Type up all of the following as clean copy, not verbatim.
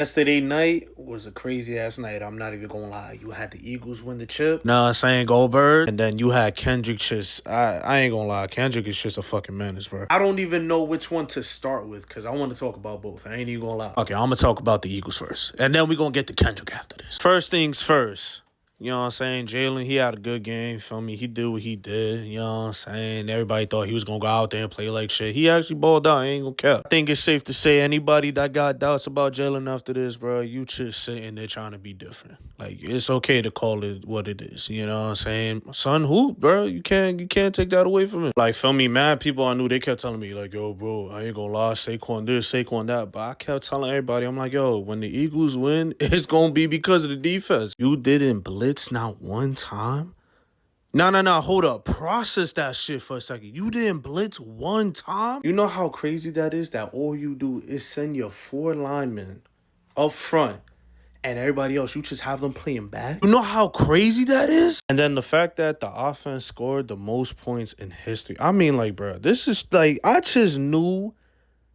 Yesterday night was a crazy ass night. I'm not even gonna lie. You had the Eagles win the chip. Nah, I'm saying Goldberg. And then you had Kendrick just I ain't gonna lie. Kendrick is just a fucking menace, bro. I don't even know which one to start with because I want to talk about both. I ain't even gonna lie. Okay, I'm gonna talk about the Eagles first. And then we gonna get to Kendrick after this. First things first. You know what I'm saying? Jalen, he had a good game. Feel me? He did what he did. You know what I'm saying? Everybody thought he was going to go out there and play like shit. He actually balled out. I ain't going to care. I think it's safe to say anybody that got doubts about Jalen after this, bro, you just sitting there trying to be different. Like, it's okay to call it what it is. You know what I'm saying? Son, hoop, bro. You can't take that away from him. Like, feel me? Mad people I knew, they kept telling me, like, yo, bro, I ain't going to lie. Saquon this, Saquon that. But I kept telling everybody, I'm like, yo, when the Eagles win, it's going to be because of the defense. You didn't blitz not one time? No, hold up. Process that shit for a second. You didn't blitz one time? You know how crazy that is? That all you do is send your 4 linemen up front and everybody else, you just have them playing back? You know how crazy that is? And then the fact that the offense scored the most points in history. I mean, like, bro, this is like, I just knew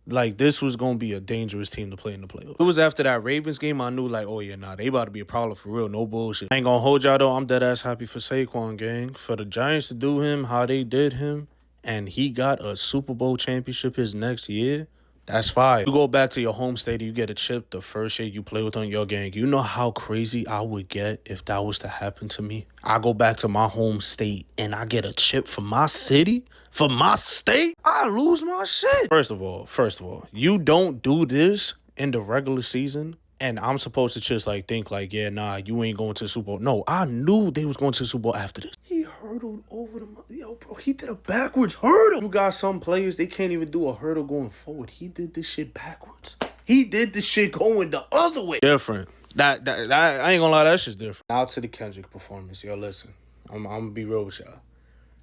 like, this was going to be a dangerous team to play in the playoffs. It was after that Ravens game, I knew, like, oh, yeah, nah, they about to be a problem for real. No bullshit. I ain't going to hold y'all, though. I'm dead-ass happy for Saquon, gang. For the Giants to do him how they did him, and he got a Super Bowl championship his next year, that's fire. You go back to your home state, you get a chip the first year you play with on your gang. You know how crazy I would get if that was to happen to me? I go back to my home state and I get a chip for my city, for my state. I lose my shit. First of all, you don't do this in the regular season. And I'm supposed to just like think like, yeah, nah, you ain't going to the Super Bowl. No, I knew they was going to the Super Bowl after this. He hurdled over the... Yo, bro, he did a backwards hurdle. You got some players, they can't even do a hurdle going forward. He did this shit backwards. He did this shit going the other way. Different. That I ain't gonna lie, that shit's different. Now to the Kendrick performance. Yo, listen. I'm gonna be real with y'all.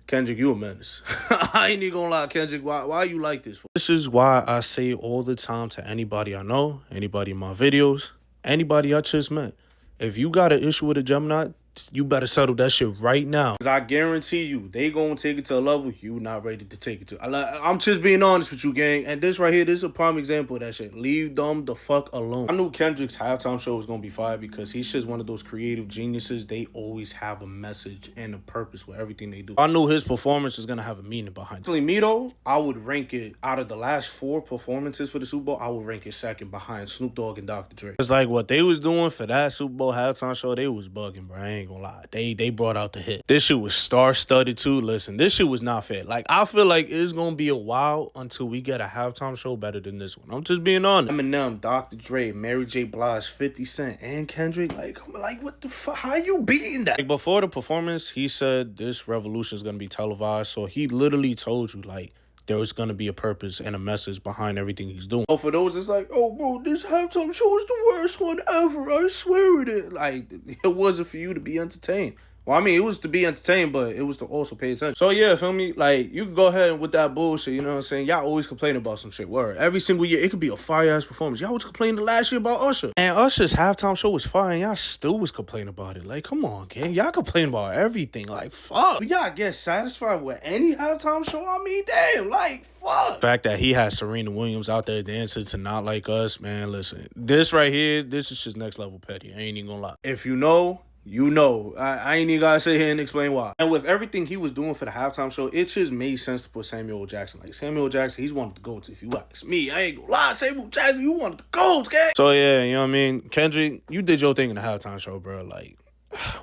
Kendrick, you a menace. I ain't even gonna lie, Kendrick. Why you like this? This is why I say all the time to anybody I know, anybody in my videos, anybody I just met. If you got an issue with a Gemini, you better settle that shit right now. Because I guarantee you, they gonna take it to a level you not ready to take it to. I'm just being honest with you, gang. And this right here, this is a prime example of that shit. Leave them the fuck alone. I knew Kendrick's halftime show was gonna be fire because he's just one of those creative geniuses. They always have a message and a purpose with everything they do. I knew his performance was gonna have a meaning behind it. Actually, me though, I would rank it out of the last 4 performances for the Super Bowl. I would rank it second behind Snoop Dogg and Dr. Dre. It's like what they was doing for that Super Bowl halftime show. They was bugging, bro. I ain't gonna lie. They brought out the hit. This shit was star-studded too. Listen, this shit was not fair. Like, I feel like it's gonna be a while until we get a halftime show better than this one. I'm just being honest. Eminem, Dr. Dre, Mary J. Blige, 50 Cent, and Kendrick. Like what the fuck? How you beating that? Like, before the performance, he said this revolution is gonna be televised. So he literally told you, like, there was going to be a purpose and a message behind everything he's doing. Oh, for those, it's like, oh, bro, this halftime show is the worst one ever. I swear it is. Like, it wasn't for you to be entertained. Well, I mean, it was to be entertained, but it was to also pay attention. So, yeah, feel me? Like, you can go ahead with that bullshit, you know what I'm saying? Y'all always complain about some shit. Word. Every single year, it could be a fire-ass performance. Y'all was complaining the last year about Usher. And Usher's halftime show was fire, and y'all still was complaining about it. Like, come on, gang. Y'all complain about everything. Like, fuck. But y'all get satisfied with any halftime show? I mean, damn, like, fuck. The fact that he had Serena Williams out there dancing to Not Like Us, man, listen. This right here, this is just next level petty. I ain't even gonna lie. If you know... You know, I ain't even gotta sit here and explain why. And with everything he was doing for the halftime show, it just made sense to put Samuel L. Jackson. Like, Samuel L. Jackson, he's one of the GOATs. If you ask me, I ain't gonna lie, Samuel L. Jackson, you one of the GOATs, gang. So, yeah, you know what I mean? Kendrick, you did your thing in the halftime show, bro. Like,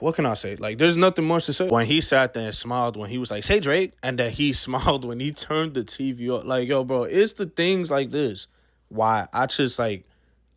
what can I say? Like, there's nothing much to say. When he sat there and smiled when he was like, say Drake, and then he smiled when he turned the TV up. Like, yo, bro, it's the things like this why I just, like,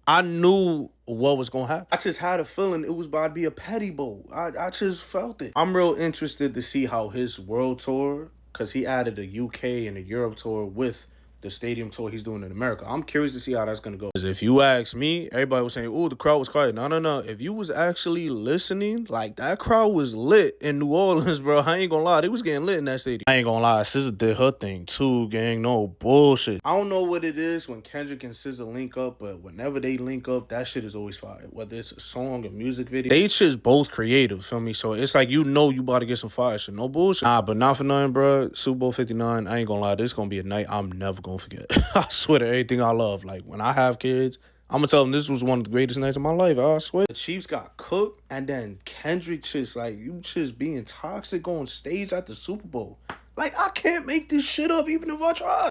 I knew what was going to happen. I just had a feeling it was about to be a petty bowl. I just felt it. I'm real interested to see how his world tour, because he added a UK and a Europe tour with the stadium tour he's doing in America. I'm curious to see how that's going to go. Because if you ask me, everybody was saying, oh, the crowd was quiet. No. If you was actually listening, like, that crowd was lit in New Orleans, bro. I ain't going to lie. They was getting lit in that stadium. I ain't going to lie. SZA did her thing too, gang. No bullshit. I don't know what it is when Kendrick and SZA link up, but whenever they link up, that shit is always fire. Whether it's a song or music video, they just both creative, feel me? So it's like, you know you about to get some fire shit. No bullshit. Nah, but not for nothing, bro. Super Bowl 59, I ain't going to lie. This is going to be a night I'm never going to forget. I swear to everything I love. Like, when I have kids, I'm gonna tell him this was one of the greatest nights of my life. I swear. The Chiefs got cooked, and then Kendrick just like you just being toxic on stage at the Super Bowl. Like I can't make this shit up even if I try.